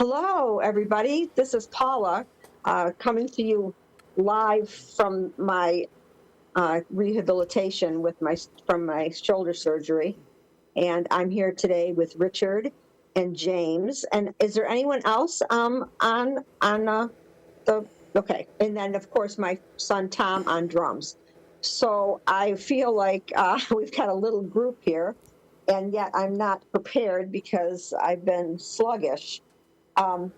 Hello, everybody. This is Paula coming to you live from my rehabilitation with my from my shoulder surgery, and I'm here today with Richard and James. And is there anyone else on the okay? And then of course my son Tom on drums. So I feel like we've got a little group here, and yet I'm not prepared because I've been sluggish. I'm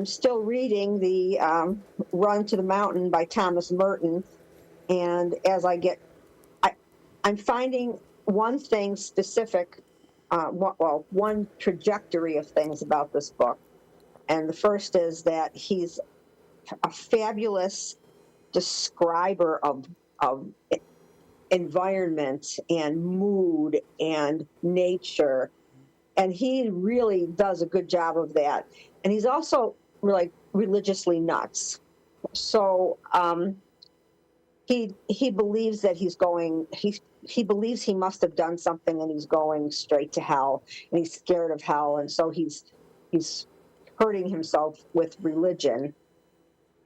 still reading the Run to the Mountain by Thomas Merton, and as I, I'm finding one thing specific, one trajectory of things about this book, and the first is that he's a fabulous describer of environment and mood and nature, and he really does a good job of that. And he's also like religiously nuts. So he believes that he believes he must have done something and he's going straight to hell, and he's scared of hell, and so he's hurting himself with religion.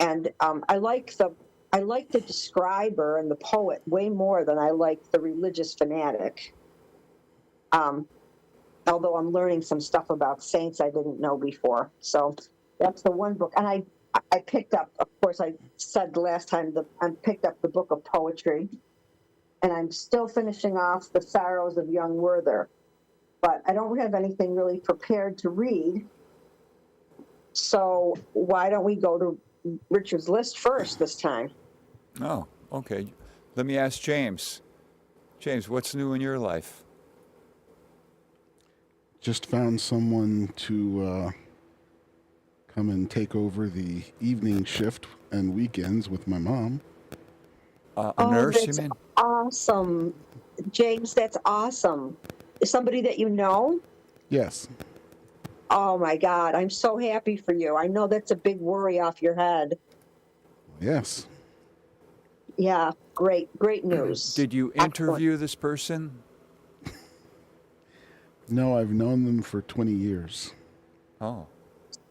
And I like the describer and the poet way more than I like the religious fanatic. Although I'm learning some stuff about saints I didn't know before. So that's the one book. And I picked up, of course, I said last time, I picked up the book of poetry. And I'm still finishing off The Sorrows of Young Werther. But I don't have anything really prepared to read. So why don't we go to Richard's list first this time? Oh, okay. Let me ask James. James, what's new in your life? Just found someone to come and take over the evening shift and weekends with my mom. A nurse, you that's mean? awesome. James, that's awesome. Is somebody that you know? Yes. Oh my God, I'm so happy for you. I know that's a big worry off your head. Yes. Yeah, great news. Did you interview this person? No, I've known them for 20 years. Oh.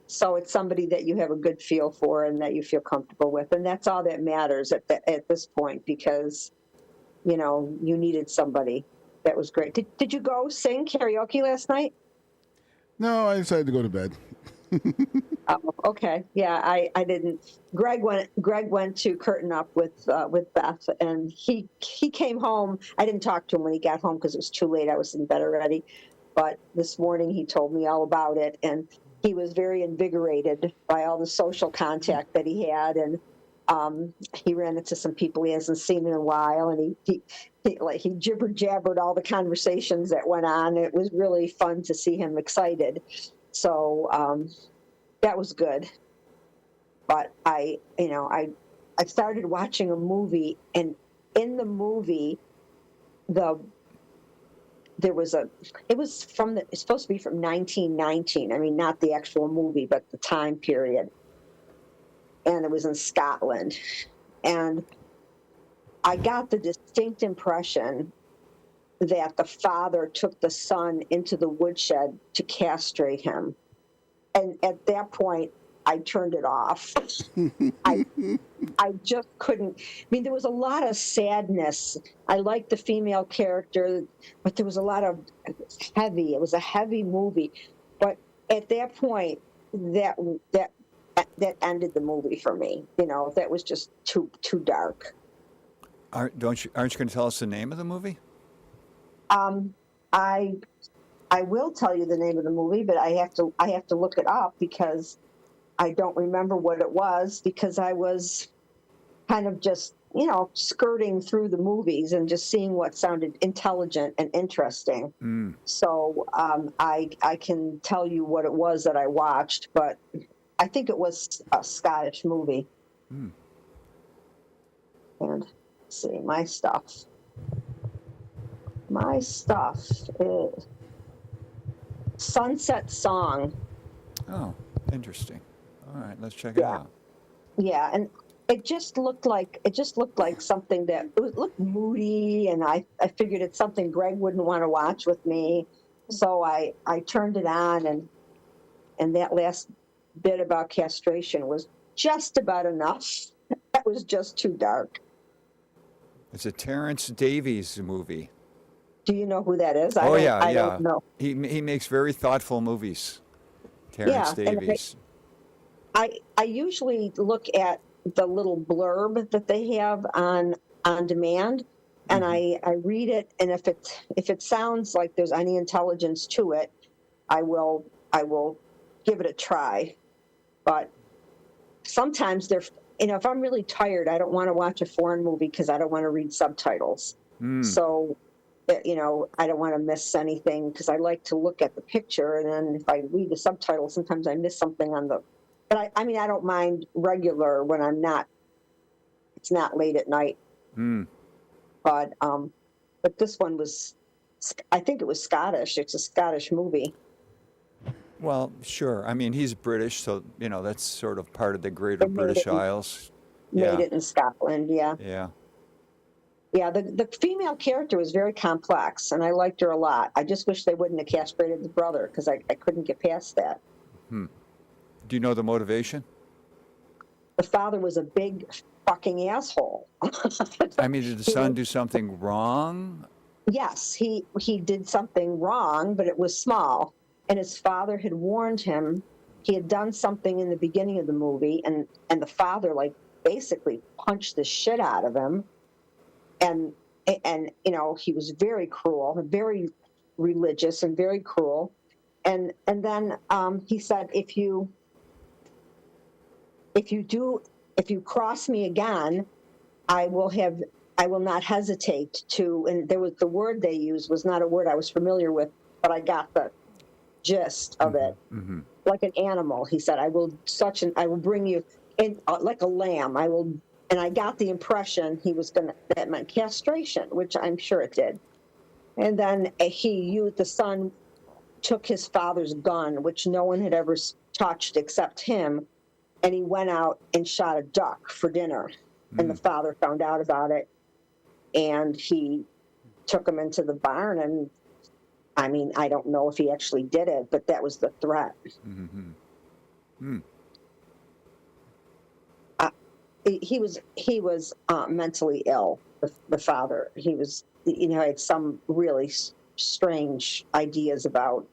So it's somebody that you have a good feel for and that you feel comfortable with, and that's all that matters at this point, because you needed somebody. That was great. Did you go sing karaoke last night? No, I decided to go to bed. Oh, okay. Yeah, I didn't. Greg went to curtain up with Beth, and he came home. I didn't talk to him when he got home because it was too late. I was in bed already. But this morning he told me all about it, and he was very invigorated by all the social contact that he had, and he ran into some people he hasn't seen in a while, and he jibber jabbered all the conversations that went on. It was really fun to see him excited. So that was good. But I started watching a movie, and in the movie, it's supposed to be from 1919. I mean, not the actual movie, but the time period. And it was in Scotland. And I got the distinct impression that the father took the son into the woodshed to castrate him. And at that point, I turned it off. I just couldn't. I mean, there was a lot of sadness. I liked the female character, but there was a lot of heavy. It was a heavy movie. But at that point, that ended the movie for me. That was just too dark. Aren't you going to tell us the name of the movie? I will tell you the name of the movie, but I have to look it up because I don't remember what it was, because I was kind of just, skirting through the movies and just seeing what sounded intelligent and interesting. So I can tell you what it was that I watched, but I think it was a Scottish movie. And let's see, my stuff is Sunset Song. Oh, interesting. All right, let's check it out. Yeah, and it just looked like something that looked moody, and I figured it's something Greg wouldn't want to watch with me. So I turned it on, and and that last bit about castration was just about enough. That was just too dark. It's a Terrence Davies movie. Do you know who that is? Oh yeah, I yeah. don't know. He makes very thoughtful movies. Terrence Yeah, and Davies. I usually look at the little blurb that they have on demand, and I read it, and if it sounds like there's any intelligence to it, I will give it a try. But sometimes if I'm really tired, I don't want to watch a foreign movie because I don't want to read subtitles. So, I don't want to miss anything because I like to look at the picture, and then if I read the subtitles, sometimes I miss something on the. But I mean, I don't mind regular when it's not late at night. But this one was, I think it was Scottish. It's a Scottish movie. Well, sure. I mean, he's British, so that's sort of part of the greater They made British it in- Isles. Made it in Scotland, yeah. Yeah. Yeah, the female character was very complex, and I liked her a lot. I just wish they wouldn't have castrated the brother because I couldn't get past that. Do you know the motivation? The father was a big fucking asshole. I mean, did the son do something wrong? Yes, he did something wrong, but it was small. And his father had warned him. He had done something in the beginning of the movie, and the father basically punched the shit out of him. And he was very cruel, very religious, and very cruel. And then he said, if you cross me again, I will not hesitate to. And there was the word they used was not a word I was familiar with, but I got the gist of it. Mm-hmm. Like an animal, he said, I will bring you in like a lamb. And I got the impression that meant castration, which I'm sure it did. And then the son took his father's gun, which no one had ever touched except him, and he went out and shot a duck for dinner. And the father found out about it, and he took him into the barn. And I mean, I don't know if he actually did it, but that was the threat. He was mentally ill. The father, he was, had some really strange ideas about.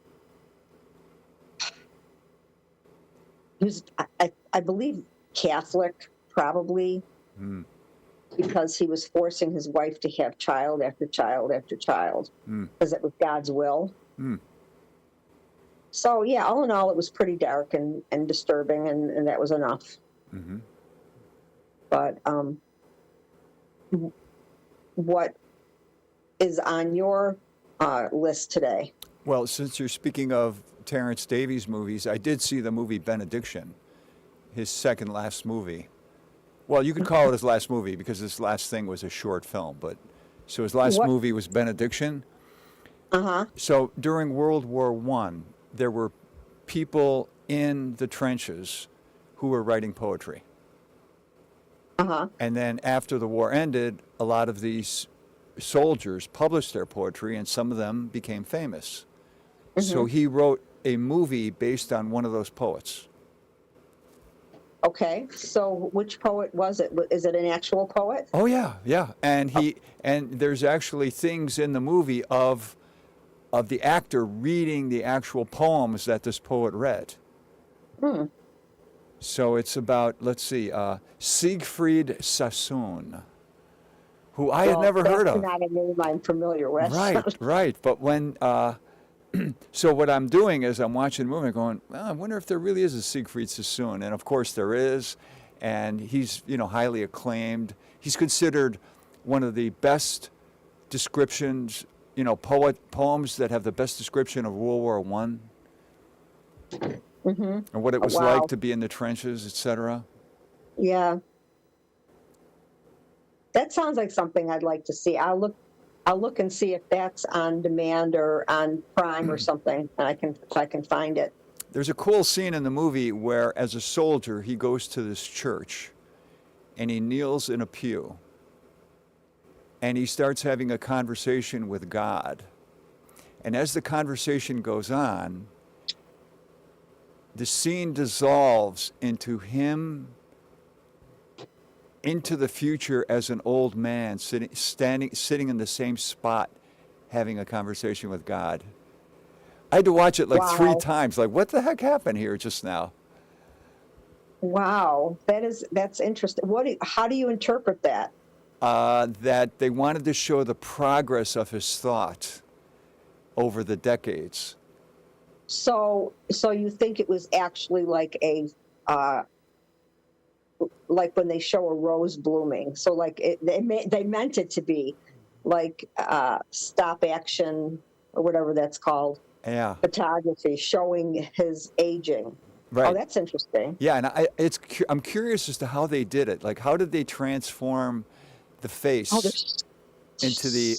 He was, I believe, Catholic, probably, because he was forcing his wife to have child after child after child, because it was God's will. So yeah, all in all, it was pretty dark and disturbing, and that was enough. But what is on your list today? Well, since you're speaking of Terrence Davies movies, I did see the movie Benediction, his second last movie. Well, you could call it his last movie because his last thing was a short film, but so his last movie was Benediction. So during World War I, there were people in the trenches who were writing poetry. And then after the war ended, a lot of these soldiers published their poetry, and some of them became famous. So he wrote a movie based on one of those poets. Okay, so which poet was it? Is it an actual poet? Oh yeah, yeah. And and there's actually things in the movie of the actor reading the actual poems that this poet read. So it's about, let's see, Siegfried Sassoon, who I had never heard of. That's not a name I'm familiar with. Right. But when, so what I'm doing is I'm watching the movie and going, well, I wonder if there really is a Siegfried Sassoon. And of course there is. And he's, highly acclaimed. He's considered one of the best descriptions, poems that have the best description of World War I. And what it was like to be in the trenches, etc. Yeah. That sounds like something I'd like to see. I'll look and see if that's on demand or on Prime or something, and if I can find it. There's a cool scene in the movie where, as a soldier, he goes to this church, and he kneels in a pew, and he starts having a conversation with God. And as the conversation goes on, the scene dissolves into him into the future as an old man sitting in the same spot having a conversation with God. I had to watch it like three Wow. times. Like, what the heck happened here just now? Wow. That's interesting. How do you interpret that? That they wanted to show the progress of his thought over the decades. So you think it was actually like like when they show a rose blooming. So like they meant it to be like stop action or whatever that's called, Yeah, photography showing his aging. Oh, right. that's interesting. Yeah, and I'm curious as to how they did it. Like, how did they transform the Oh, face there's into the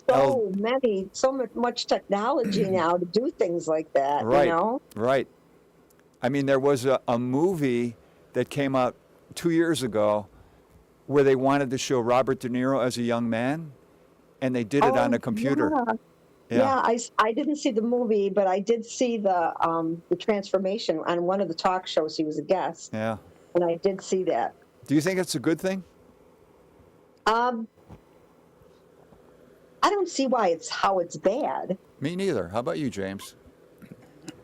so much technology now to do things like that, you Right, know? right. I mean, there was a movie that came out 2 years ago where they wanted to show Robert De Niro as a young man, and they did it on a Oh, computer. yeah. Yeah, Yeah, I didn't see the movie, but I did see the transformation on one of the talk shows. He was a guest, yeah. and I did see that. Do you think it's a good thing? Um, I don't see why it's bad. Me neither. How about you, James?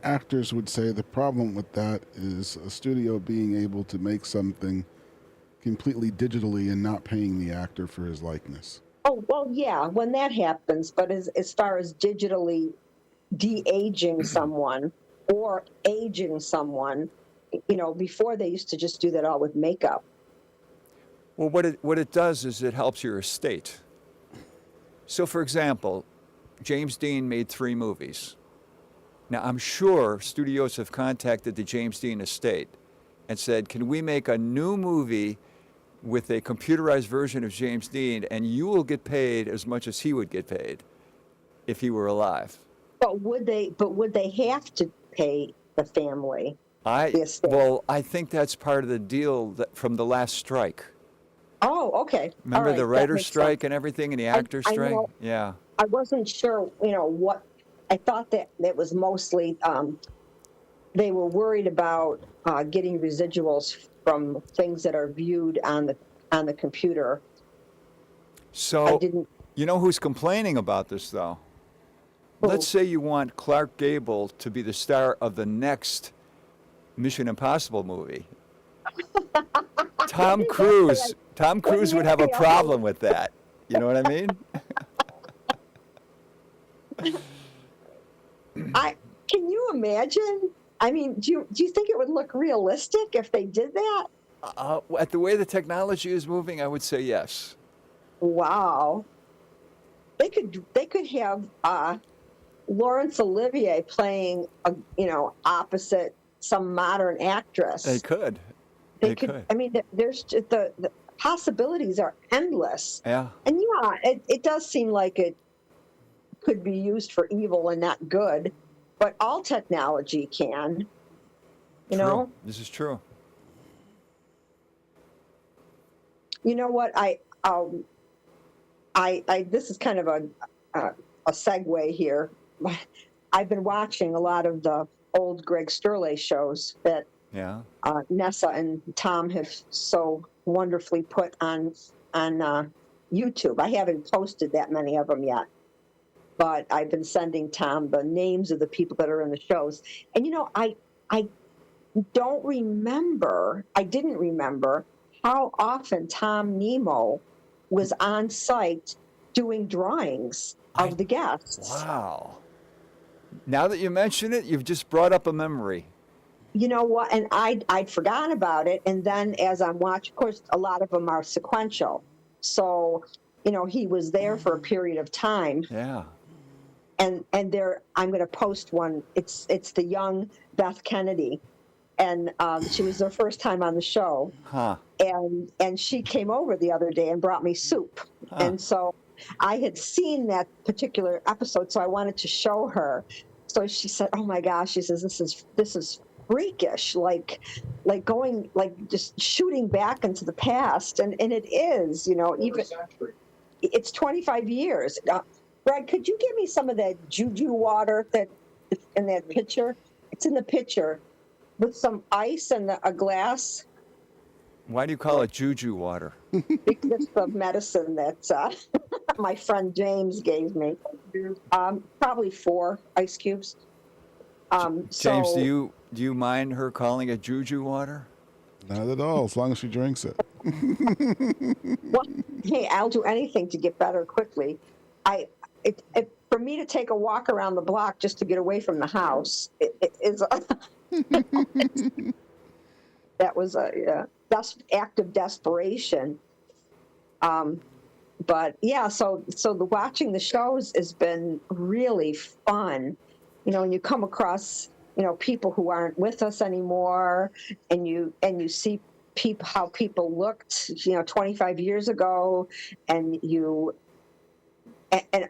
Actors would say the problem with that is a studio being able to make something completely digitally and not paying the actor for his likeness. Oh, well, yeah, when that happens, but as far as digitally de-aging someone or aging someone, before they used to just do that all with makeup. Well, what it does is it helps your estate. So, for example, James Dean made 3 movies. Now, I'm sure studios have contacted the James Dean estate and said, can we make a new movie with a computerized version of James Dean, and you will get paid as much as he would get paid if he were alive? But would they have to pay the family, the estate? Well, I think that's part of the deal from the last strike. Oh, okay. Remember All right, the that writer's makes strike sense. and everything, and the actor's I strike? know. Yeah. I wasn't sure, what, I thought that was mostly, they were worried about getting residuals from things that are viewed on the computer. I So, didn't, you know who's complaining about this, though? Who? Let's say you want Clark Gable to be the star of the next Mission Impossible movie. Tom Cruise would have a problem with that. You know what I mean? can you imagine? I mean, do you think it would look realistic if they did that? At the way the technology is moving, I would say yes. Wow. They could have Laurence Olivier playing opposite some modern actress. They could. They could. I mean, there's the possibilities are endless. Yeah. And yeah, it does seem like it could be used for evil and not good, but all technology can. You know. This is true. You know what? I this is kind of a segue here. I've been watching a lot of the old Greg Sterle shows that Yeah. Nessa and Tom have so wonderfully put on YouTube. I haven't posted that many of them yet, but I've been sending Tom the names of the people that are in the shows. And I didn't remember how often Tom Nemo was on site doing drawings of the guests. Wow. Now that you mention it, you've just brought up a memory. You know what? And I'd forgotten about it. And then as I'm watching, of course, a lot of them are sequential. So, he was there for a period of time. Yeah. And there, I'm going to post one. It's the young Beth Kennedy. And she was their first time on the show. Huh. And she came over the other day and brought me soup. Huh. And so I had seen that particular episode, so I wanted to show her. So she said, "Oh my gosh," she says, this is freakish, like going, like just shooting back into the past. And it is, even it's 25 years. Brad, could you give me some of that juju water that in that pitcher? It's in the pitcher. with some ice and a glass. Why do you call it juju water? Because it's the medicine that my friend James gave me. Probably 4 ice cubes. James, do you mind her calling it juju water? Not at all, as long as she drinks it. Well, hey, I'll do anything to get better quickly. For me to take a walk around the block just to get away from the house, it is that was a act of desperation. But yeah, so watching the shows has been really fun. And you come across people who aren't with us anymore, and you see how people looked 25 years ago, and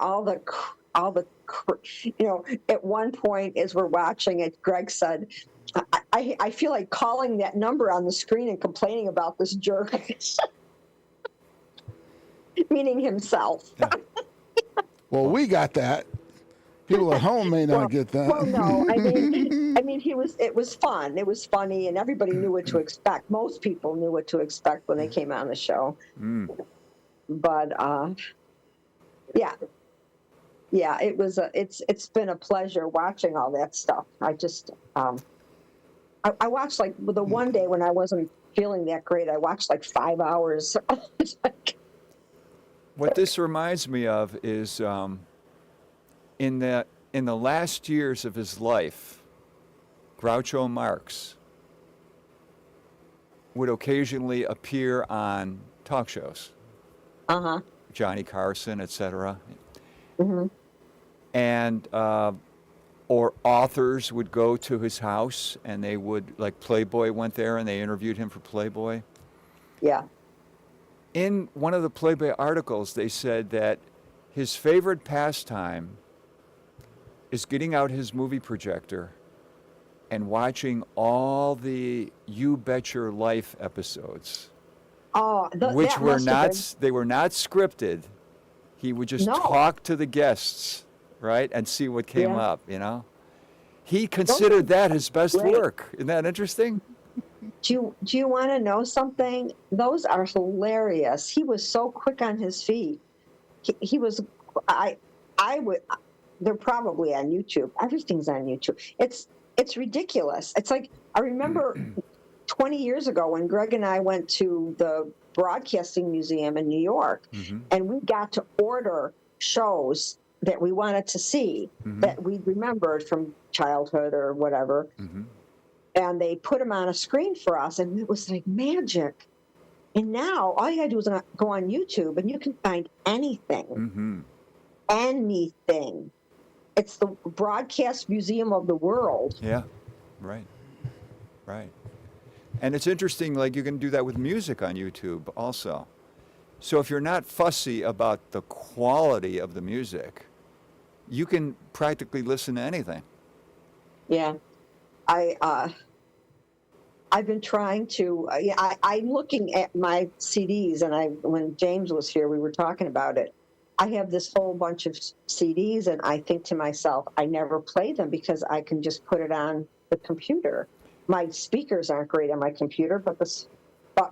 all the at one point as we're watching it, Greg said, I feel like calling that number on the screen and complaining about this jerk. Meaning himself. Yeah. Well, we got that. People at home may not get that. Well, no, I mean, it was fun. It was funny, and everybody knew what to expect. Most people knew what to expect when they came on the show. But yeah, it's been a pleasure watching all that stuff. I just I watched like the one day when I wasn't feeling that great. I watched like 5 hours. What this reminds me of is in the last years of his life, Groucho Marx would occasionally appear on talk shows. Johnny Carson, etc. And or authors would go to his house, and they would, like Playboy went there and they interviewed him for Playboy. Yeah. In one of the Playboy articles, they said that his favorite pastime is getting out his movie projector and watching all the You Bet Your Life episodes, which were not, they were not scripted. He would just talk to the guests, right, and see what came up, He considered that his best work. Isn't that interesting? Do you want to know something? Those are hilarious. He was so quick on his feet. He was, they're probably on YouTube. Everything's on YouTube. It's ridiculous. It's like, I remember 20 years ago when Greg and I went to the Broadcasting Museum in New York, and we got to order shows that we wanted to see, that we remembered from childhood or whatever. And they put them on a screen for us, and it was like magic. And now all you gotta do is go on YouTube, and you can find anything. Anything. It's the Broadcast Museum of the World. Yeah, right. And it's interesting, like you can do that with music on YouTube also. So if you're not fussy about the quality of the music, you can practically listen to anything. Yeah. I've been trying to, I'm looking at my CDs, and when James was here, we were talking about it. I have this whole bunch of CDs, and I think to myself, I never play them because I can just put it on the computer. My speakers aren't great on my computer, but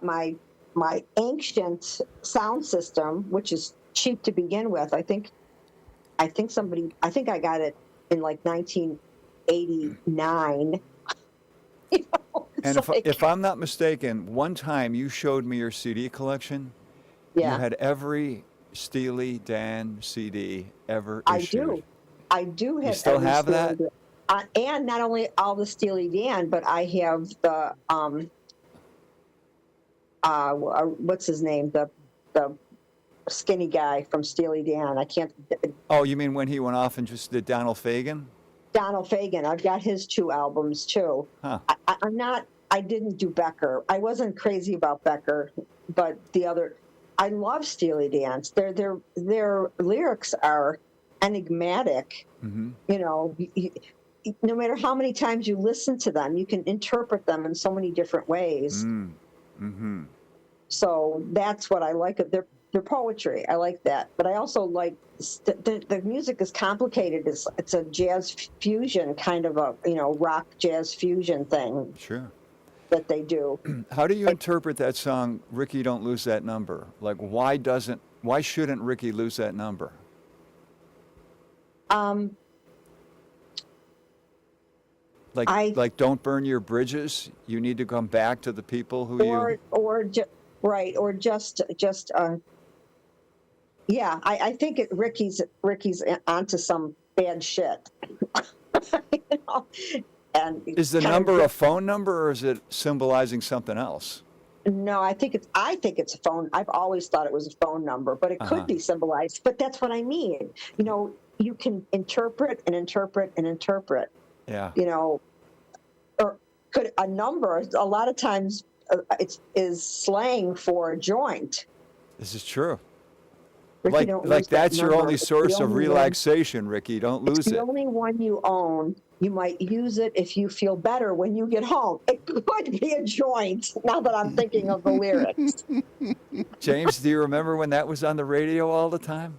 my ancient sound system, which is cheap to begin with, I think I got it in like 1989. And if I'm not mistaken, one time you showed me your CD collection. Yeah. You had every Steely Dan CD ever issued. I do have. You still have that? And not only all the Steely Dan, but I have the what's his name? The skinny guy from Steely Dan. I can't. Oh, you mean when he went off and just did Donald Fagen? Donald Fagen. I've got his 2 albums too. Huh. I didn't do Becker. I wasn't crazy about Becker, but the other. I love Steely Dan. Their lyrics are enigmatic. No matter how many times you listen to them, you can interpret them in so many different ways. So that's what I like. They're poetry. I like that, but I also like the music is complicated. It's a jazz fusion kind of a rock jazz fusion thing Sure. that they do. How do you Like, interpret that song, Ricky Don't Lose That Number? Like, why shouldn't Ricky lose that number? um, I Like don't burn your bridges. You need to come back to the people who you. or just right or just yeah. I think Ricky's onto some bad shit. You know? And Is the kind number of, a phone number or is it symbolizing something else? no, I think it's a phone. I've always thought it was a phone number, but it could Uh-huh. be symbolized. But that's what I mean. You can interpret and interpret and interpret. Yeah. Or could a number? A lot of times, is slang for a joint. This is true. Ricky, don't lose Like that that's your number. only It's the source of only one- relaxation, Ricky. Don't It's lose the it. only one you own. You might use it if you feel better when you get home. It could be a joint. Now that I'm thinking of the lyrics. James, do you remember when that was on the radio all the time?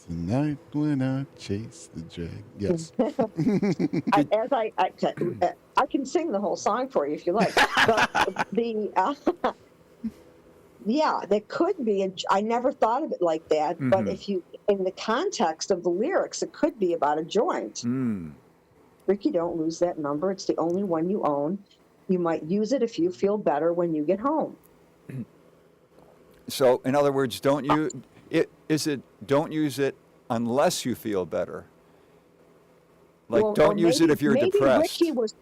Tonight when I chase the dragon. Yes. I can sing the whole song for you if you like. But yeah, that could be. I never thought of it like that. But if you, in the context of the lyrics, it could be about a joint. Mm. Ricky, don't lose that number. It's the only one you own. You might use it if you feel better when you get home. So, in other words, don't use it unless you feel better. Like, Well, don't or use it if you're maybe depressed. Ricky was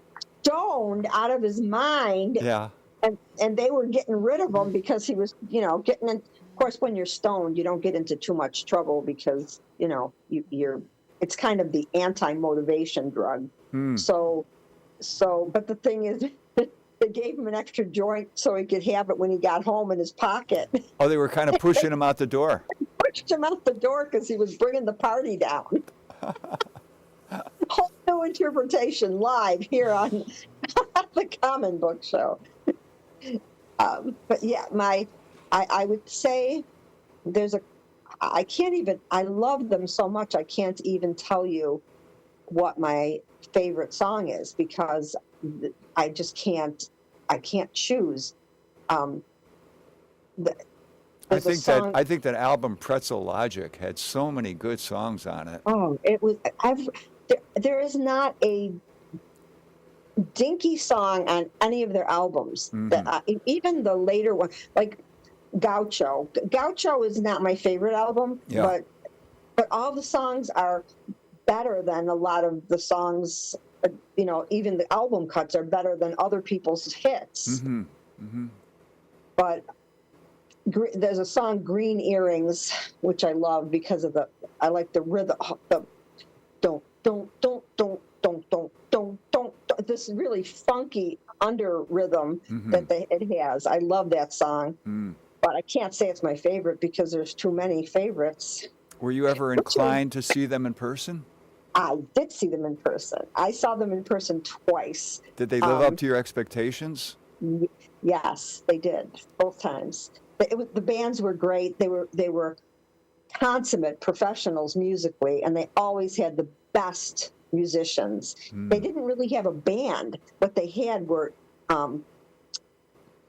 stoned out of his mind, Yeah. and they were getting rid of him because he was, getting in. Of course, when you're stoned, you don't get into too much trouble because, you're. It's kind of the anti-motivation drug. So, but the thing is, they gave him an extra joint so he could have it when he got home in his pocket. Oh, they were kind of pushing him out the door. Pushed him out the door because he was bringing the party down. Whole new interpretation live here on the Common Book Show. But yeah, I would say I love them so much I can't even tell you what my favorite song is because I just can't choose. I think that album Pretzel Logic had so many good songs on it. Oh, it was. There is not a dinky song on any of their albums. That even the later one, like Gaucho. Gaucho is not my favorite album, Yeah. but all the songs are better than a lot of the songs. Even the album cuts are better than other people's hits. But there's a song Green Earrings, which I love because of I like the rhythm, the don't this really funky under rhythm that it has. I love that song, but I can't say it's my favorite because there's too many favorites. Were you ever inclined to see them in person? I did see them in person. I saw them in person twice. Did they live up to your expectations? Yes, they did both times. The bands were great. They were consummate professionals musically, and they always had the best musicians. They didn't really have a band. What they had were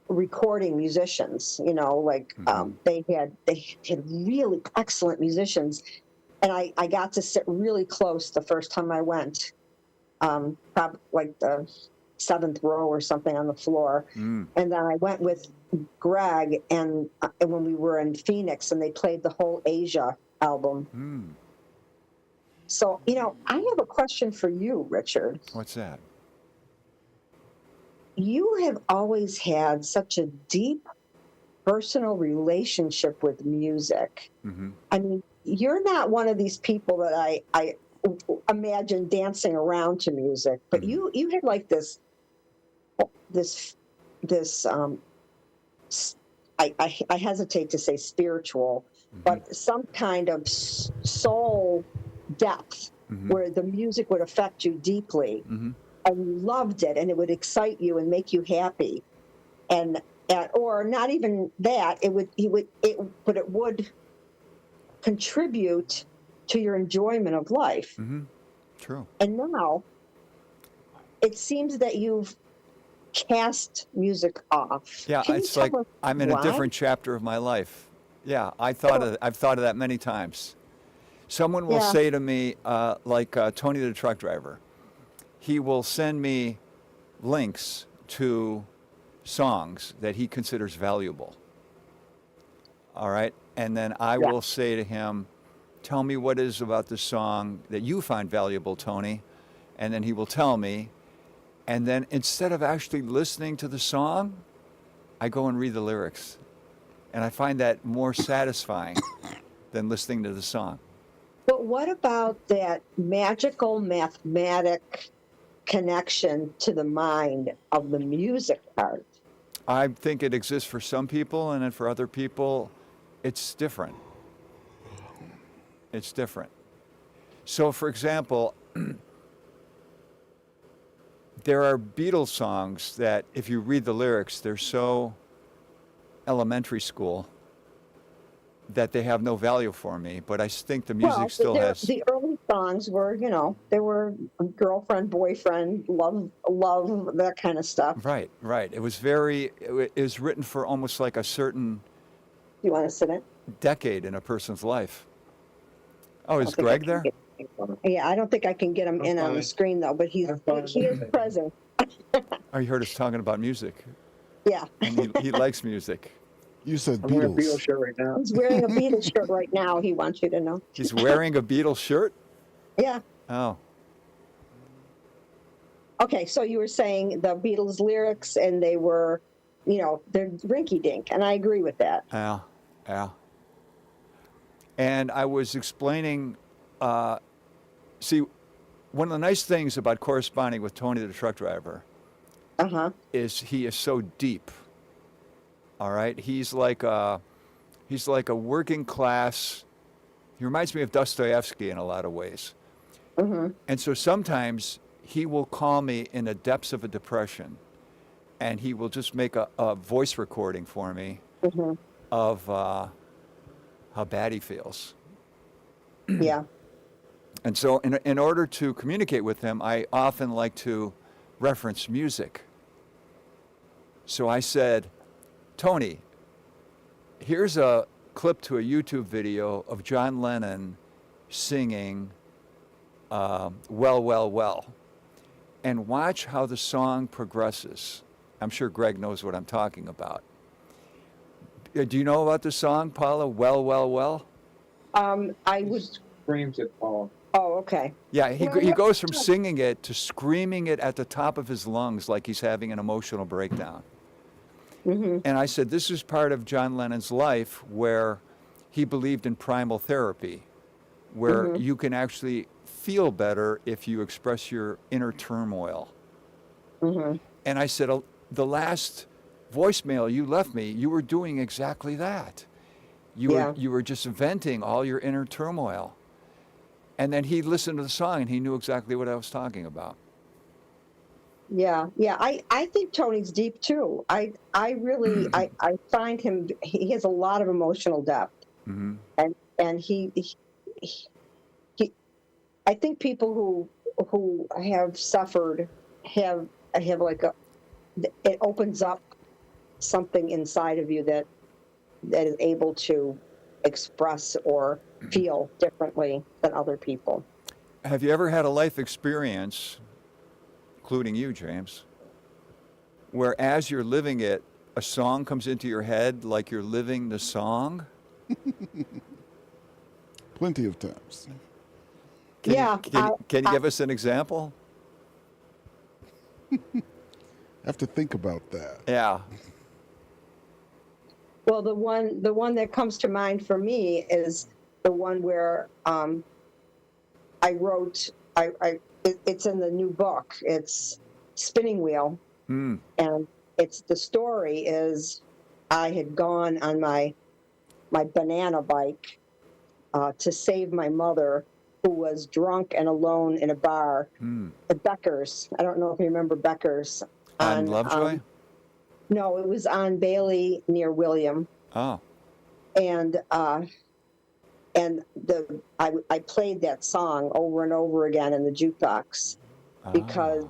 recording musicians. They had really excellent musicians, and I got to sit really close the first time I went, probably like the 7th row or something on the floor. And then I went with Greg and when we were in Phoenix and they played the whole Asia album. So, I have a question for you, Richard. What's that? You have always had such a deep personal relationship with music. I mean, you're not one of these people that I imagine dancing around to music, but you had like this I hesitate to say spiritual, but some kind of soul depth where the music would affect you deeply, and you loved it, and it would excite you and make you happy. And or not even that, but it would contribute to your enjoyment of life. Mm-hmm. True. And now it seems that you've cast music off. Yeah, Can you it's tell like us I'm in a why? different chapter of my life. Yeah, I've thought of that many times. Someone will Yeah. say to me, Tony the truck driver, he will send me links to songs that he considers valuable. All right. And then I Yeah. will say to him, tell me what it is about the song that you find valuable, Tony. And then he will tell me. And then instead of actually listening to the song, I go and read the lyrics. And I find that more satisfying than listening to the song. But what about that magical mathematic connection to the mind of the music part? I think it exists for some people, and then for other people, it's different. It's different. So, for example, there are Beatles songs that, if you read the lyrics, they're so elementary school that they have no value for me. But I think the music still has. The early songs were, they were girlfriend, boyfriend, love, that kind of stuff. Right, right. It was written for almost like a certain You want to sit in? decade in a person's life. Oh, I is don't think I Greg can there? Yeah, I don't think I can get him in on the screen though, but he is present. Oh, you heard us talking about music, Yeah, and he likes music. You said I'm wearing a Beatles Beatles. shirt right now. he's wearing a Beatles shirt right now. He wants you to know. He's wearing a Beatles shirt? Yeah. Oh, Okay, so you were saying the Beatles lyrics, and they were, they're rinky dink, and I agree with that. yeah, yeah. And I was explaining, see, one of the nice things about corresponding with Tony the truck driver Uh-huh. is he is so deep. All right, he's like a working class. He reminds me of Dostoevsky in a lot of ways. Mm-hmm. And so sometimes he will call me in the depths of a depression, and he will just make a voice recording for me Mm-hmm. of how bad he feels. Yeah. And so in order to communicate with him, I often like to reference music. So I said, Tony, here's a clip to a YouTube video of John Lennon singing Well, Well, Well. And watch how the song progresses. I'm sure Greg knows what I'm talking about. Do you know about the song, Paula? Well, Well, Well? I would. Screams it, Paula. Oh, okay. Yeah, he Well, goes from singing it to screaming it at the top of his lungs like he's having an emotional breakdown. Mm-hmm. And I said, this is part of John Lennon's life where he believed in primal therapy, where Mhm. you can actually feel better if you express your inner turmoil. Mm-hmm. And I said, the last voicemail you left me, you were doing exactly that. Yeah. You were just venting all your inner turmoil. And then he listened to the song and he knew exactly what I was talking about. Yeah. I think Tony's deep too. I really I find him. He has a lot of emotional depth, Hmm. and he I think people who have suffered have like it opens up something inside of you that is able to express or feel differently than other people. Have you ever had a life experience, including you, James, where as you're living it, a song comes into your head like you're living the song? Plenty of times. Can Yeah, can you give us an example? I have to think about that. Yeah. Well, the one that comes to mind for me is the one where I wrote. It's in the new book. It's Spinning Wheel, Mm. and the story is I had gone on my banana bike to save my mother, who was drunk and alone in a bar Mm. at Becker's. I don't know if you remember Becker's On Lovejoy? No, it was on Bailey near William, Oh. and I played that song over and over again in the jukebox because Ah.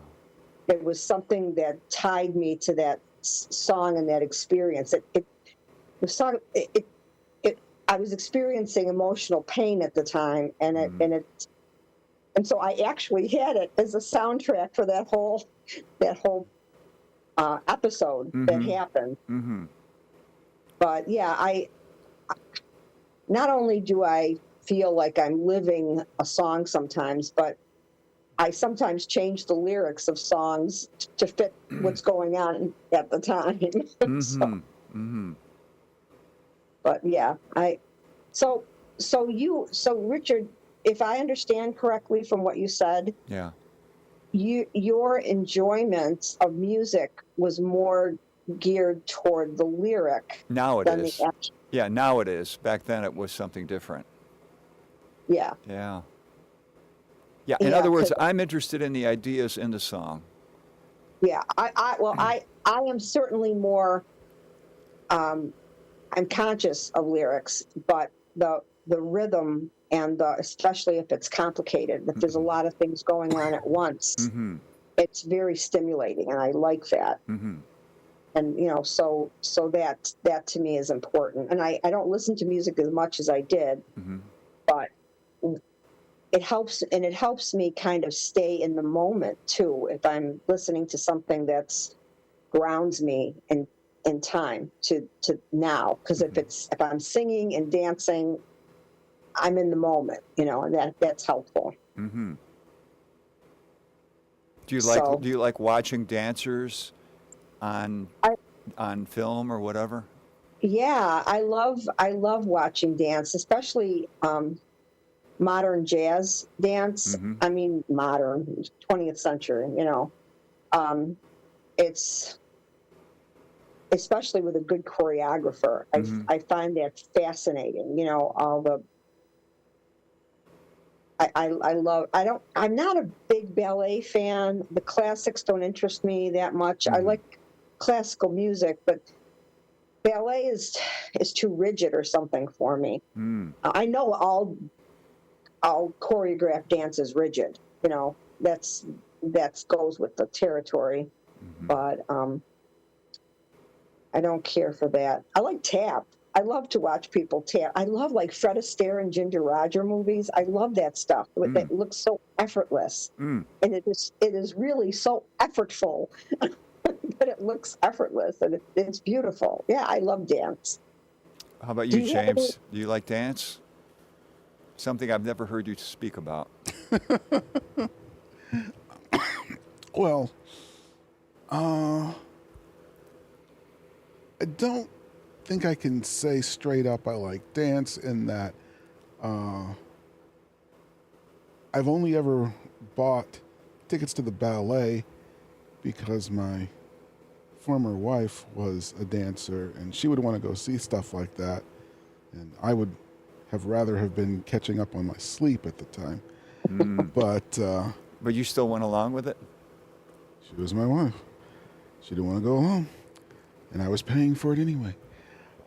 it was something that tied me to that song and that experience. The song I was experiencing emotional pain at the time, and so I actually had it as a soundtrack for that whole episode that happened. Mm-hmm. But yeah, I not only do I feel like I'm living a song sometimes, but I sometimes change the lyrics of songs to fit what's going on at the time. So, Mm-hmm. Mm-hmm. but yeah, so Richard, if I understand correctly from what you said, Yeah. your enjoyment of music was more geared toward the lyric Now it than the is. action. Yeah, now it is. Back then it was something different. Yeah, Yeah. Yeah. In yeah, other words, I'm interested in the ideas in the song. yeah. I am certainly more. I'm conscious of lyrics, but the rhythm and especially if it's complicated, if there's a lot of things going on at once, Mm-hmm. it's very stimulating, and I like that. Mm-hmm. And so that to me is important. And I don't listen to music as much as I did, Mm-hmm. but it helps me kind of stay in the moment too if I'm listening to something that's grounds me in time to now, because if I'm singing and dancing, I'm in the moment, and that's helpful. Mm-hmm. So Do you like watching dancers on I on film or whatever? yeah, I love watching dance, especially modern jazz dance. Mm-hmm. I mean, modern 20th century. Um, it's especially with a good choreographer. Mm-hmm. I find that fascinating. All the I love. I'm not a big ballet fan. The classics don't interest me that much. I Mm-hmm. like classical music, but ballet is too rigid or something for me. Mm. I know all choreographed dance is rigid. That goes with the territory, Mm-hmm. but I don't care for that. I like tap. I love to watch people tap. I love like Fred Astaire and Ginger Roger movies. I love that stuff. Mm. It looks so effortless, Mm. and it is really so effortful, but it looks effortless and it's beautiful. Yeah, I love dance. How about Do you, you have any? James? Do you like dance? Something I've never heard you speak about. Well, I don't think I can say straight up I like dance in that I've only ever bought tickets to the ballet because my former wife was a dancer and she would want to go see stuff like that. And I would have rather have been catching up on my sleep at the time. Mm. But But you still went along with it? she was my wife. She didn't want to go alone. And I was paying for it anyway.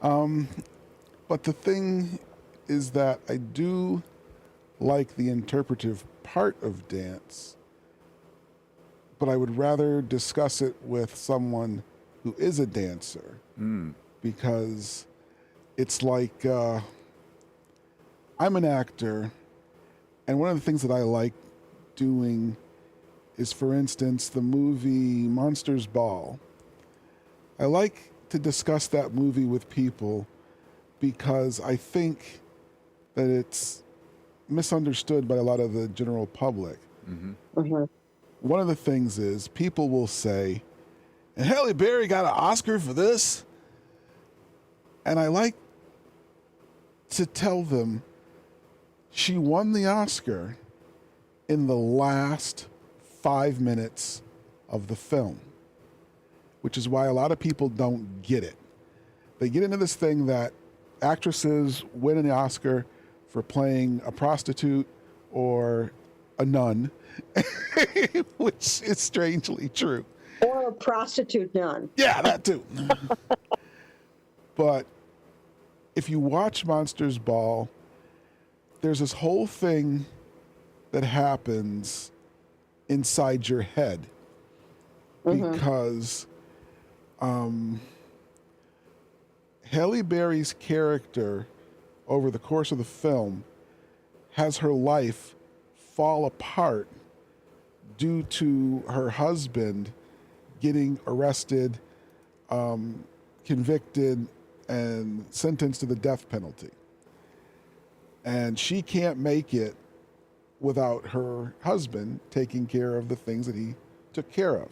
But the thing is that I do like the interpretive part of dance, but I would rather discuss it with someone who is a dancer Mm. because it's like I'm an actor, and one of the things that I like doing is, for instance, the movie Monsters Ball. I like to discuss that movie with people because I think that it's misunderstood by a lot of the general public. Mm-hmm. Mhm. One of the things is people will say, and Halle Berry got an Oscar for this. And I like to tell them she won the Oscar in the last 5 minutes of the film, which is why a lot of people don't get it. They get into this thing that actresses win an Oscar for playing a prostitute or a nun, which is strangely true. Or a prostitute nun. Yeah, that too. But if you watch Monsters Ball, there's this whole thing that happens inside your head because Halle Berry's character over the course of the film has her life fall apart due to her husband getting arrested, convicted, and sentenced to the death penalty. And she can't make it without her husband taking care of the things that he took care of.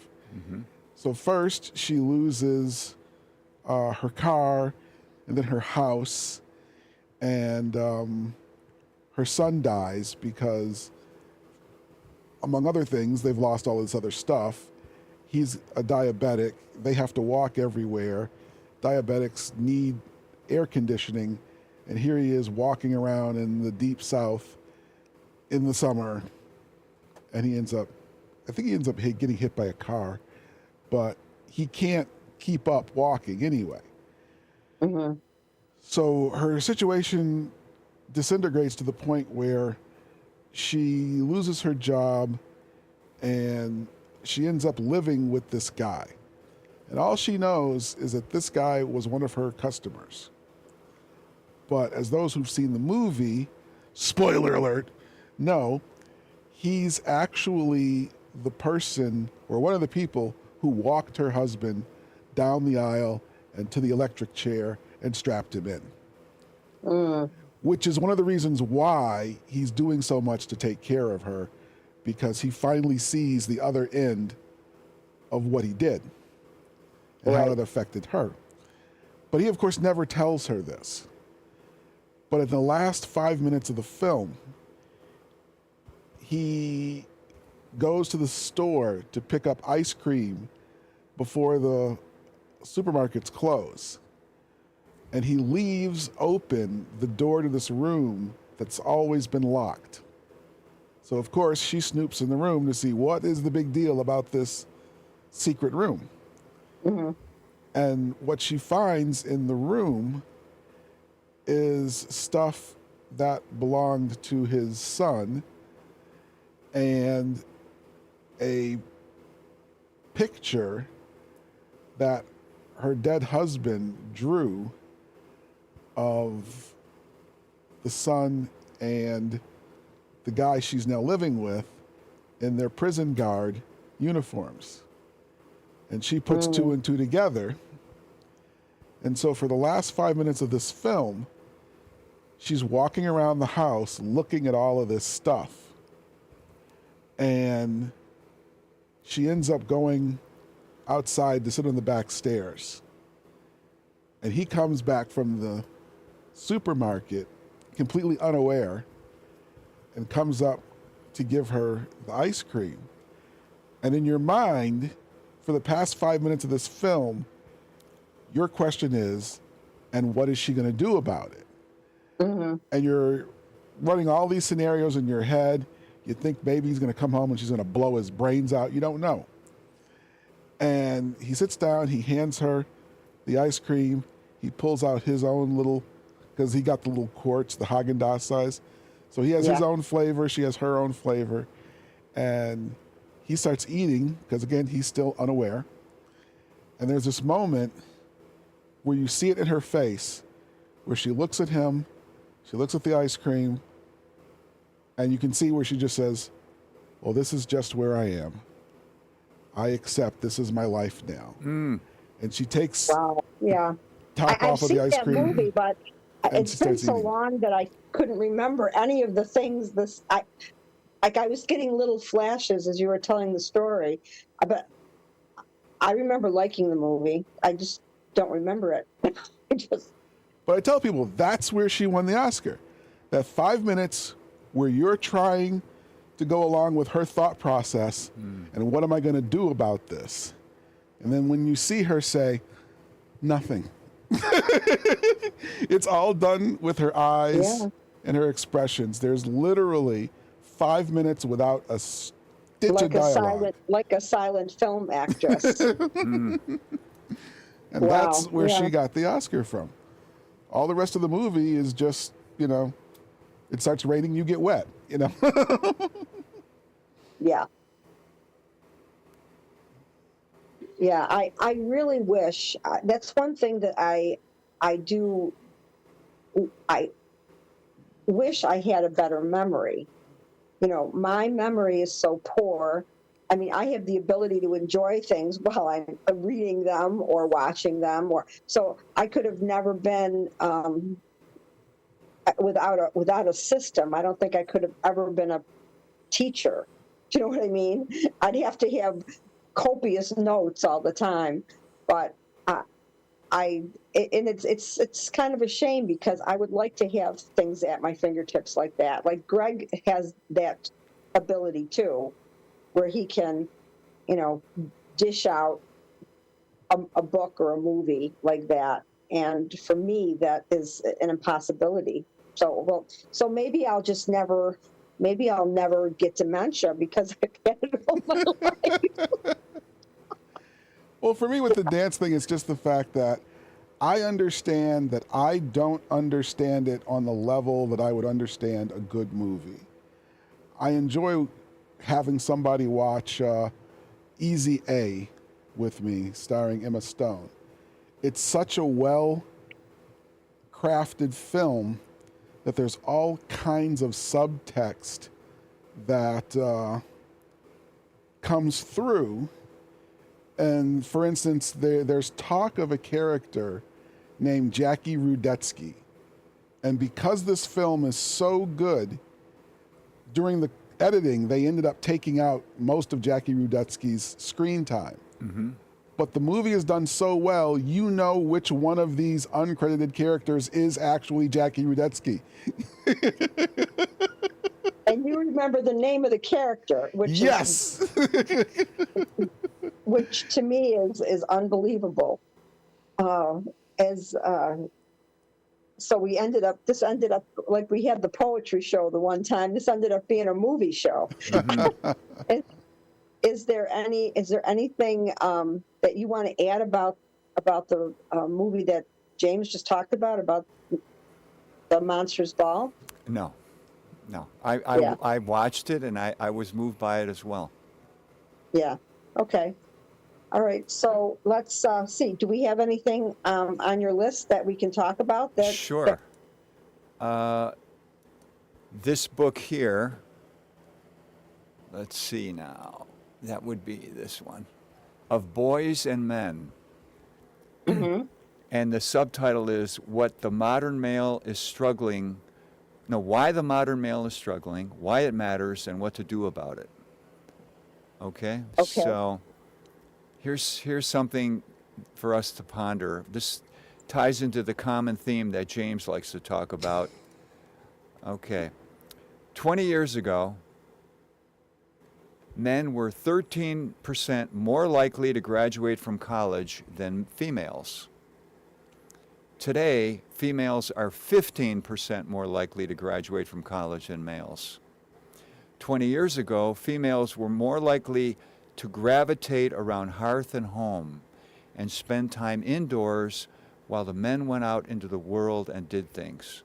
So first she loses her car, and then her house, and her son dies because, among other things, they've lost all this other stuff. He's a diabetic. They have to walk everywhere. Diabetics need air conditioning, and here he is walking around in the deep south in the summer, and I think he ends up getting hit by a car, but he can't keep up walking anyway. So her situation disintegrates to the point where she loses her job and she ends up living with this guy. And all she knows is that this guy was one of her customers. But as those who've seen the movie, spoiler alert, know, he's actually the person or one of the people who walked her husband down the aisle and to the electric chair and strapped him in. Which is one of the reasons why he's doing so much to take care of her, because he finally sees the other end of what he did and how it affected her. But he, of course, never tells her this. But in the last 5 minutes of the film, he goes to the store to pick up ice cream before the supermarkets close. And he leaves open the door to this room that's always been locked. So, of course, she snoops in the room to see what is the big deal about this secret room. And what she finds in the room is stuff that belonged to his son and a picture that her dead husband drew of the son and the guy she's now living with in their prison guard uniforms. And she puts two and two together. And so for the last 5 minutes of this film, she's walking around the house looking at all of this stuff. And she ends up going outside to sit on the back stairs. And he comes back from the supermarket completely unaware and comes up to give her the ice cream. And in your mind, for the past 5 minutes of this film, your question is, and what is she going to do about it? And you're running all these scenarios in your head. You think maybe he's going to come home and she's going to blow his brains out. You don't know. And he sits down, he hands her the ice cream. He pulls out his own little, because he got the little quarts, the Haagen-Dazs size. So he has his own flavor, she has her own flavor. And he starts eating, because again, he's still unaware. And there's this moment where you see it in her face, where she looks at him, she looks at the ice cream, and you can see where she just says, well, this is just where I am. I accept this is my life now. And she takes top off of the ice cream. I've seen that movie, but it's been so long that I couldn't remember any of the things. I was getting little flashes as you were telling the story, but I remember liking the movie. I just don't remember it. But I tell people that's where she won the Oscar. That 5 minutes where you're trying to go along with her thought process and what am I going to do about this? And then when you see her say, nothing. It's all done with her eyes and her expressions. There's literally 5 minutes without ditch a like a dialogue. silent film actress. And Wow, that's where yeah. she got the Oscar from. All the rest of the movie is just, it starts raining, you get wet, Yeah. Yeah, I really wish, that's one thing that I do, I wish I had a better memory. My memory is so poor. I mean, I have the ability to enjoy things while I'm reading them or watching them, so I could have never been without a system. I don't think I could have ever been a teacher. Do you know what I mean? I'd have to have copious notes all the time, but and it's kind of a shame because I would like to have things at my fingertips like that. Like Greg has that ability too, where he can, dish out a book or a movie like that. And for me, that is an impossibility. So maybe maybe I'll never get dementia because I've had it all my life. Well, for me with the dance thing, it's just the fact that I understand that I don't understand it on the level that I would understand a good movie. I enjoy having somebody watch Easy A with me, starring Emma Stone. It's such a well-crafted film that there's all kinds of subtext that comes through. And for instance, there's talk of a character named Jackie Rudetsky. And because this film is so good, during the editing, they ended up taking out most of Jackie Rudetsky's screen time. Mm-hmm. But the movie is done so well, you know which one of these uncredited characters is actually Jackie Rudetsky. And you remember the name of the character, Yes. which to me is unbelievable. So this ended up like we had the poetry show the one time. This ended up being a movie show. Mm-hmm. Is there anything that you want to add about the movie that James just talked about the Monsters Ball? No. Yeah. I watched it and I was moved by it as well. Yeah. Okay. All right. So let's see. Do we have anything on your list that we can talk about? Sure. This book here, let's see now. That would be this one. Of Boys and Men. Mm-hmm. And the subtitle is why the modern male is struggling, why it matters, and what to do about it. Okay? Okay. So here's something for us to ponder. This ties into the common theme that James likes to talk about. Okay. 20 years ago, men were 13% more likely to graduate from college than females. Today, females are 15% more likely to graduate from college than males. 20 years ago, females were more likely to gravitate around hearth and home and spend time indoors while the men went out into the world and did things.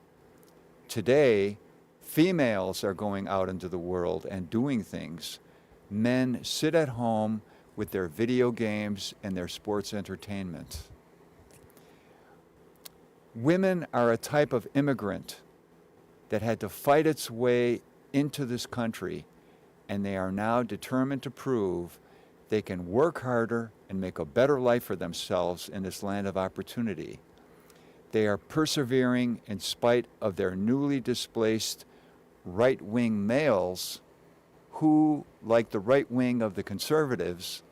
Today, females are going out into the world and doing things. Men sit at home with their video games and their sports entertainment. Women are a type of immigrant that had to fight its way into this country, and they are now determined to prove they can work harder and make a better life for themselves in this land of opportunity. They are persevering in spite of their newly displaced right-wing males who, like the right wing of the conservatives,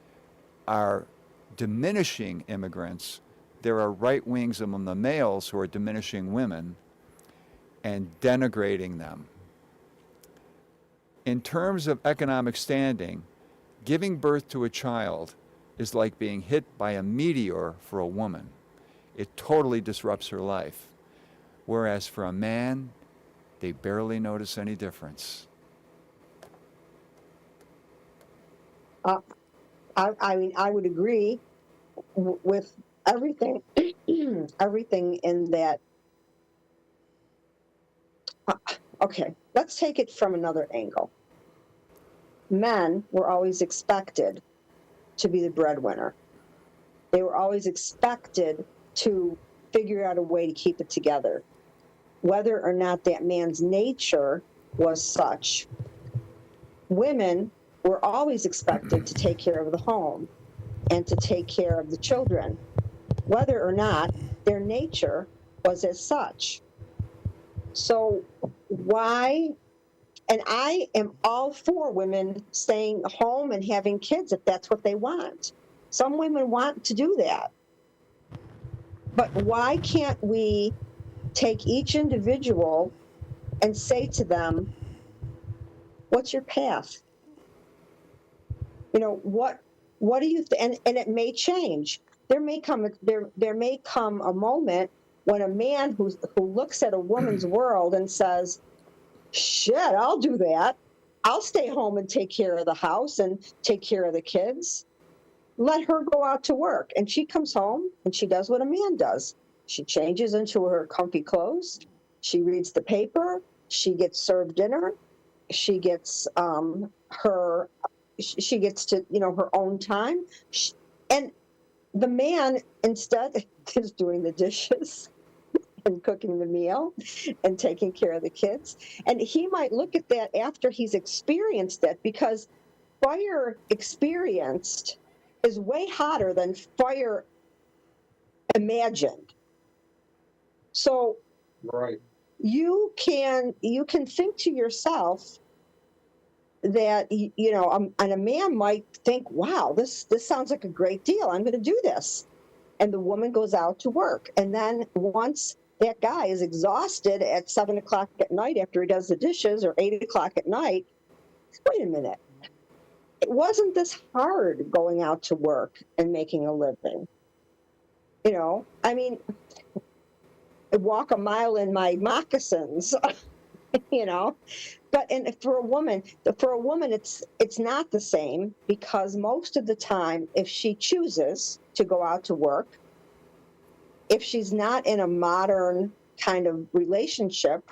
are diminishing immigrants. There are right wings among the males who are diminishing women and denigrating them. In terms of economic standing, giving birth to a child is like being hit by a meteor for a woman. It totally disrupts her life. Whereas for a man, they barely notice any difference. Uh, I mean, I would agree with everything, everything in that. Uh, okay, let's take it from another angle. Men were always expected to be the breadwinner. They were always expected to figure out a way to keep it together, whether or not that man's nature was such. Women were always expected to take care of the home and to take care of the children, whether or not their nature was as such. So why? And I am all for women staying home and having kids if that's what they want. Some women want to do that. But why can't we take each individual and say to them, what's your path? You know, what do you and it may change. There may come a moment when a man who looks at a woman's world and says, shit, I'll do that. I'll stay home and take care of the house and take care of the kids. Let her go out to work. And she comes home and she does what a man does. She changes into her comfy clothes. She reads the paper. She gets served dinner. She gets she gets to, her own time. And the man instead is doing the dishes and cooking the meal and taking care of the kids. And he might look at that after he's experienced it, because fire experienced is way hotter than fire imagined. So Right. you can think to yourself that, and a man might think, wow, this sounds like a great deal. I'm going to do this. And the woman goes out to work. And then once that guy is exhausted at 7 o'clock at night after he does the dishes, or 8 o'clock at night, wait a minute. It wasn't this hard going out to work and making a living. I mean, I walk a mile in my moccasins, But for a woman, it's not the same, because most of the time, if she chooses to go out to work, if she's not in a modern kind of relationship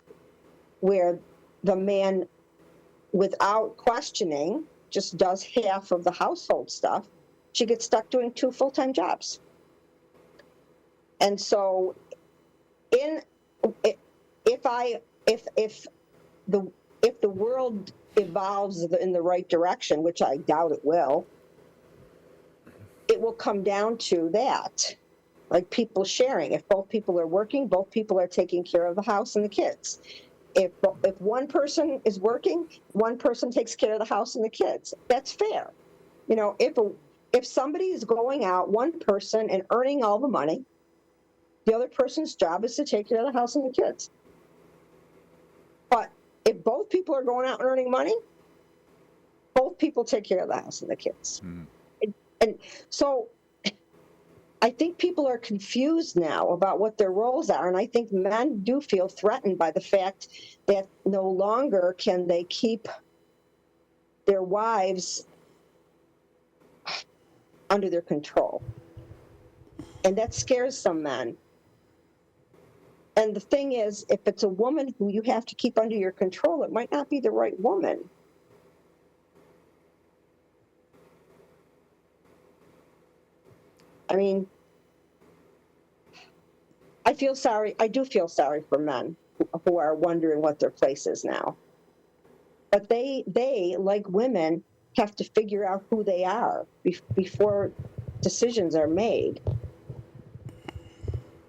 where the man, without questioning, just does half of the household stuff, she gets stuck doing 2 full-time jobs. And so if the world evolves in the right direction, which I doubt it will come down to that, like people sharing. If both people are working, both people are taking care of the house and the kids. If one person is working, one person takes care of the house and the kids. That's fair. If somebody is going out, one person, and earning all the money, the other person's job is to take care of the house and the kids. But if both people are going out and earning money, both people take care of the house and the kids. And so I think people are confused now about what their roles are. And I think men do feel threatened by the fact that no longer can they keep their wives under their control. And that scares some men. And the thing is, if it's a woman who you have to keep under your control, it might not be the right woman. I mean, I do feel sorry for men who are wondering what their place is now. But they, like women, have to figure out who they are before decisions are made.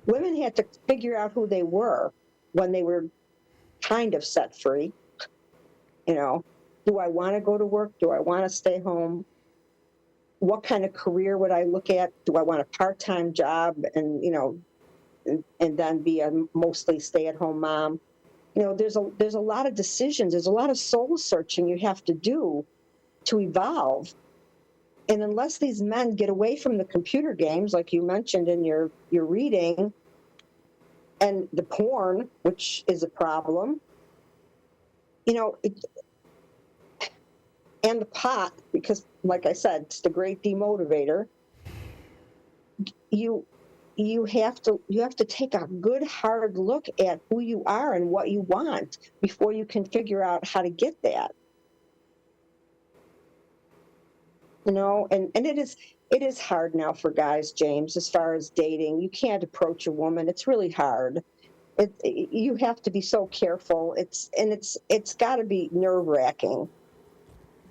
Women had to figure out who they were when they were kind of set free. Do I want to go to work? Do I want to stay home? What kind of career would I look at? Do I want a part-time job and then be a mostly stay-at-home mom? There's a lot of decisions. There's a lot of soul searching you have to do to evolve. And unless these men get away from the computer games, like you mentioned in your reading, and the porn, which is a problem, and and the pot, because like I said, it's the great demotivator. You have to take a good hard look at who you are and what you want before you can figure out how to get that. And it is hard now for guys, James, as far as dating. You can't approach a woman. It's really hard. You have to be so careful. It's got to be nerve-wracking.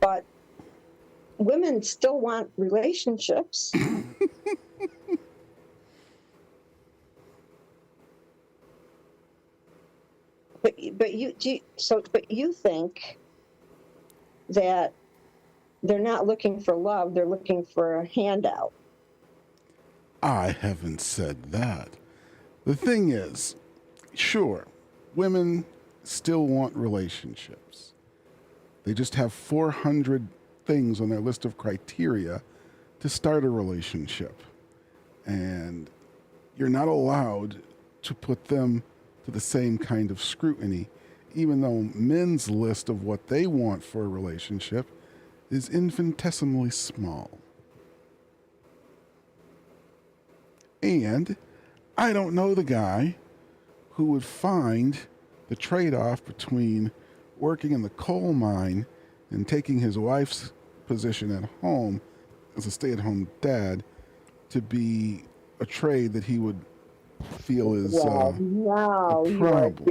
But women still want relationships. But you think that they're not looking for love, they're looking for a handout. I haven't said that. The thing is, sure, women still want relationships. They just have 400 things on their list of criteria to start a relationship. And you're not allowed to put them to the same kind of scrutiny, even though men's list of what they want for a relationship is infinitesimally small. And I don't know the guy who would find the trade-off between working in the coal mine and taking his wife's position at home as a stay-at-home dad to be a trade that he would feel is well, no, a problem.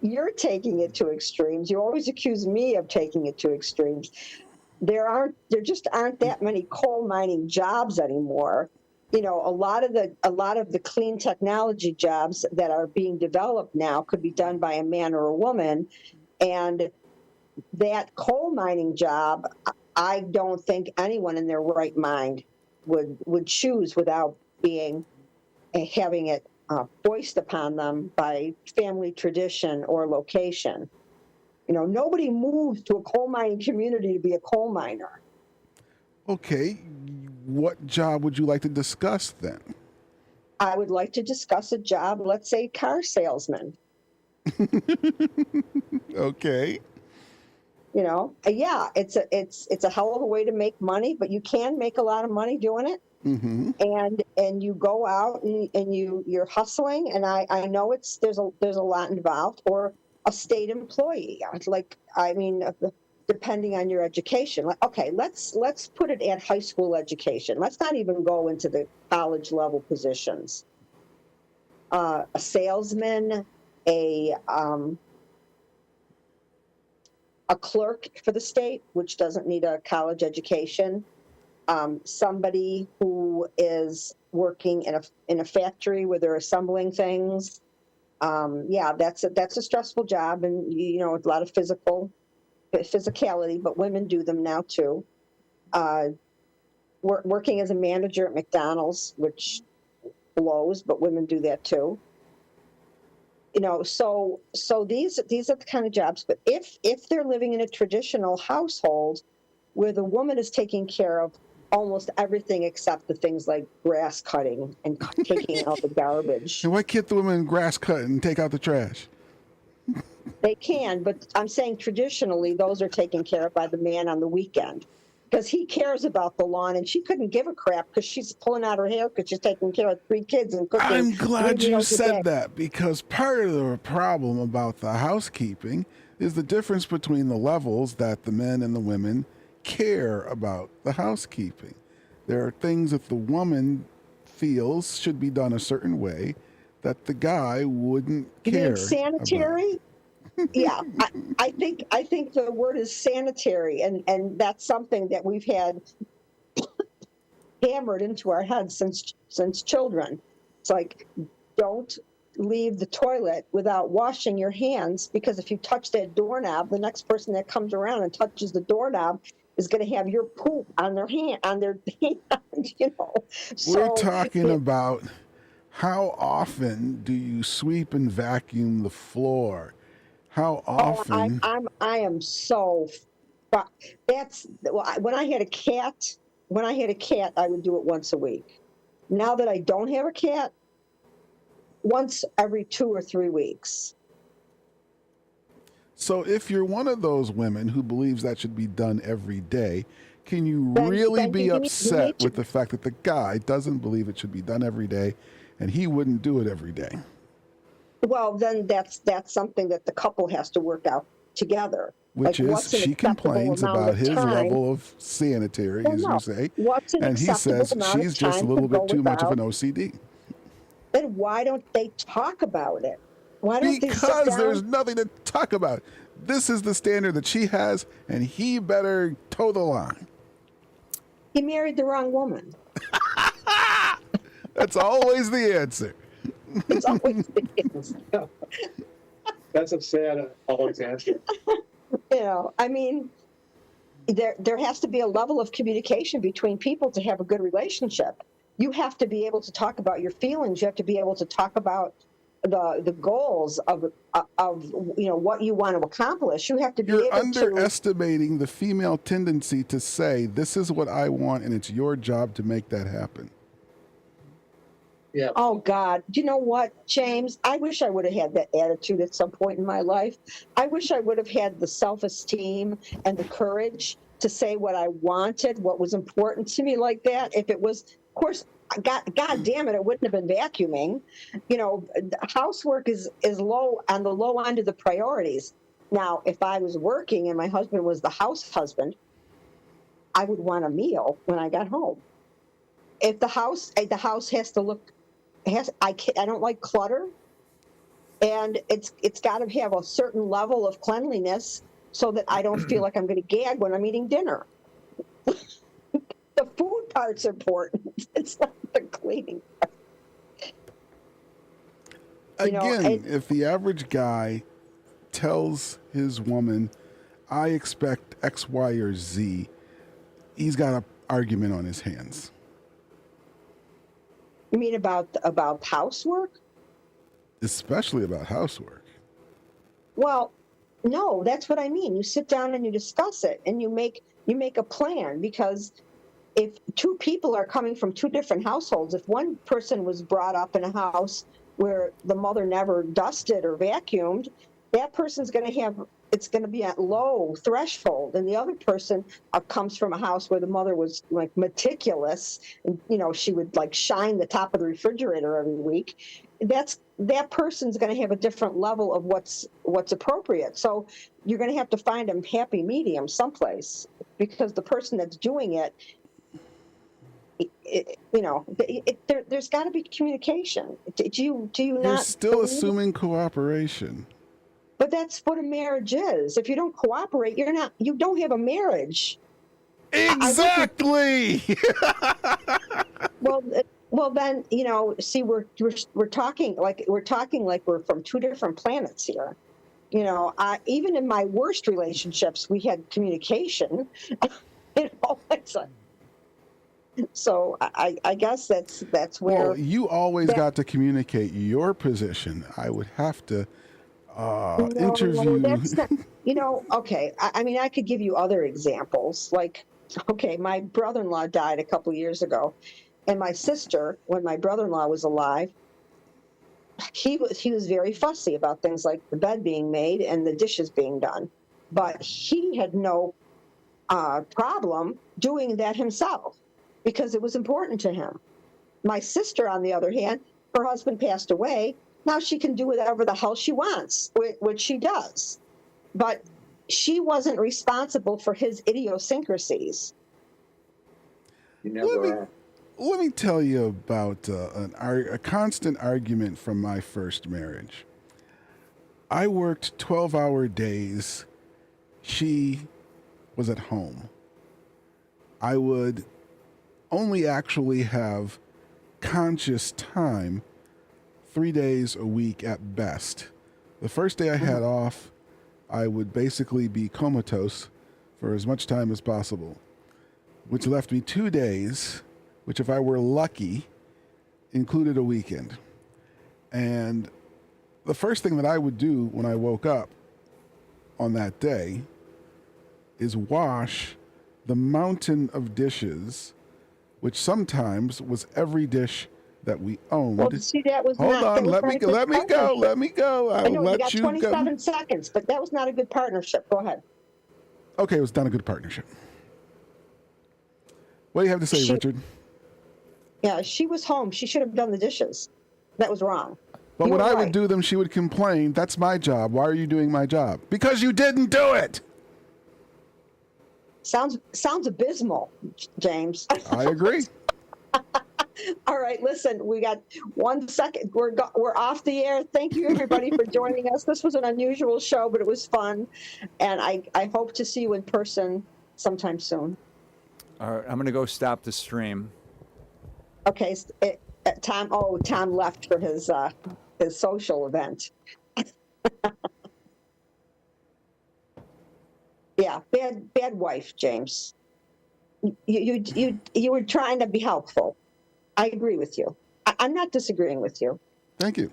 you're taking it to extremes. You always accuse me of taking it to extremes. There just aren't that many coal mining jobs anymore. A lot of the clean technology jobs that are being developed now could be done by a man or a woman, and that coal mining job, I don't think anyone in their right mind would choose without having it foisted upon them by family tradition or location. Nobody moves to a coal mining community to be a coal miner. Okay, what job would you like to discuss then? I would like to discuss a job, let's say car salesman. Okay. Yeah, it's a hell of a way to make money, but you can make a lot of money doing it. Mm-hmm. And you go out and you're hustling, and I know there's a lot involved, or a state employee. Depending on your education. Okay, let's put it at high school education. Let's not even go into the college level positions. A salesman, a clerk for the state, which doesn't need a college education. Somebody who is working in a factory where they're assembling things. That's a stressful job, and a lot of physicality, but women do them now too. Working as a manager at McDonald's, which blows, but women do that too. So these are the kind of jobs. But if they're living in a traditional household where the woman is taking care of almost everything except the things like grass cutting and taking out the garbage. And why can't the women grass cut and take out the trash? They can, but I'm saying traditionally those are taken care of by the man on the weekend, because he cares about the lawn, and she couldn't give a crap because she's pulling out her hair because she's taking care of 3 kids and cooking. I'm glad 3 you meals a said day. that, because part of the problem about the housekeeping is the difference between the levels that the men and the women care about the housekeeping. There are things that the woman feels should be done a certain way that the guy wouldn't You care mean sanitary? Yeah, I think the word is sanitary, and that's something that we've had hammered into our heads since children. It's like, don't leave the toilet without washing your hands, because if you touch that doorknob, the next person that comes around and touches the doorknob is going to have your poop on their hand, We're talking about how often do you sweep and vacuum the floor? How often? I am so. That's when I had a cat. When I had a cat, I would do it once a week. Now that I don't have a cat, once every 2 or 3 weeks. So if you're one of those women who believes that should be done every day, can you Then- really then be you upset need to- with the fact that the guy doesn't believe it should be done every day and he wouldn't do it every day? Well, then that's something that the couple has to work out together. Which Like, is, what's an she acceptable complains amount about of his time? level of sanitary, Well, as no. you say. What's an And he acceptable says amount of she's just a time little to go bit too much of an without- OCD. Then why don't they talk about it? Why don't they sit Because down? there's nothing to talk about. This is the standard that she has, and he better toe the line. He married the wrong woman. That's always the answer. It's always the case. That's a sad always answer. You know, I mean, there has to be a level of communication between people to have a good relationship. You have to be able to talk about your feelings. You have to be able to talk about the goals of what you want to accomplish. You have to be You're able to. underestimating the female tendency to say, this is what I want, and it's your job to make that happen. Yeah. Oh God, do you know what, James? I wish I would have had that attitude at some point in my life. I wish I would have had the self-esteem and the courage to say what I wanted, what was important to me like that. If it was, of course, God damn it, it wouldn't have been vacuuming. You know, housework is low on the low end of the priorities. Now, if I was working and my husband was the house husband, I would want a meal when I got home. If the house has to look, I don't like clutter, and it's got to have a certain level of cleanliness so that I don't feel like I'm going to gag when I'm eating dinner. The food part's important. It's not the cleaning part. Again, if the average guy tells his woman, I expect X, Y, or Z, he's got an argument on his hands. You mean about housework? Especially about housework. Well, no, that's what I mean. You sit down and you discuss it, and you make a plan, because if two people are coming from two different households, if one person was brought up in a house where the mother never dusted or vacuumed, that person's going to have, it's going to be at low threshold, and the other person comes from a house where the mother was like meticulous, and she would like shine the top of the refrigerator every week. That person's going to have a different level of what's appropriate. So you're going to have to find a happy medium someplace, because the person that's doing it, there's got to be communication. Do you You're not still believe- assuming cooperation. But that's what a marriage is. If you don't cooperate, you don't have a marriage. Exactly. Well, then see, we're talking like we're from two different planets here. Even in my worst relationships, we had communication. It's like, so I guess that's where. Well, you always got to communicate your position. I would have to interview. That's not, okay. I mean, I could give you other examples. Like, okay, my brother-in-law died a couple years ago, and my sister, when my brother-in-law was alive, he was very fussy about things like the bed being made and the dishes being done, but he had no problem doing that himself because it was important to him. My sister, on the other hand, her husband passed away. Now she can do whatever the hell she wants, which she does. But she wasn't responsible for his idiosyncrasies. You never are. Let me tell you about a constant argument from my first marriage. I worked 12-hour days. She was at home. I would only actually have conscious time 3 days a week at best. The first day I had off, I would basically be comatose for as much time as possible, which left me 2 days, which if I were lucky, included a weekend. And the first thing that I would do when I woke up on that day is wash the mountain of dishes, which sometimes was every dish that we owned. Well, see, that was Hold not. on, that was let not me a go. good Let me go. partnership. Let me go. I I'll know you let got you go. 27 seconds, but that was not a good partnership. Go ahead. Okay, it was not a good partnership. What do you have to say, Richard? Yeah, she was home. She should have done the dishes. That was wrong. But You when were I right. would do them, she would complain. That's my job. Why are you doing my job? Because you didn't do it. Sounds abysmal, James. I agree. All right, listen, we got 1 second. We're off the air. Thank you, everybody, for joining us. This was an unusual show, but it was fun, and I hope to see you in person sometime soon. All right, I'm going to go stop the stream. Okay, Tom. Oh, Tom left for his social event. Yeah, bad wife, James. You were trying to be helpful. I agree with you. I'm not disagreeing with you. Thank you.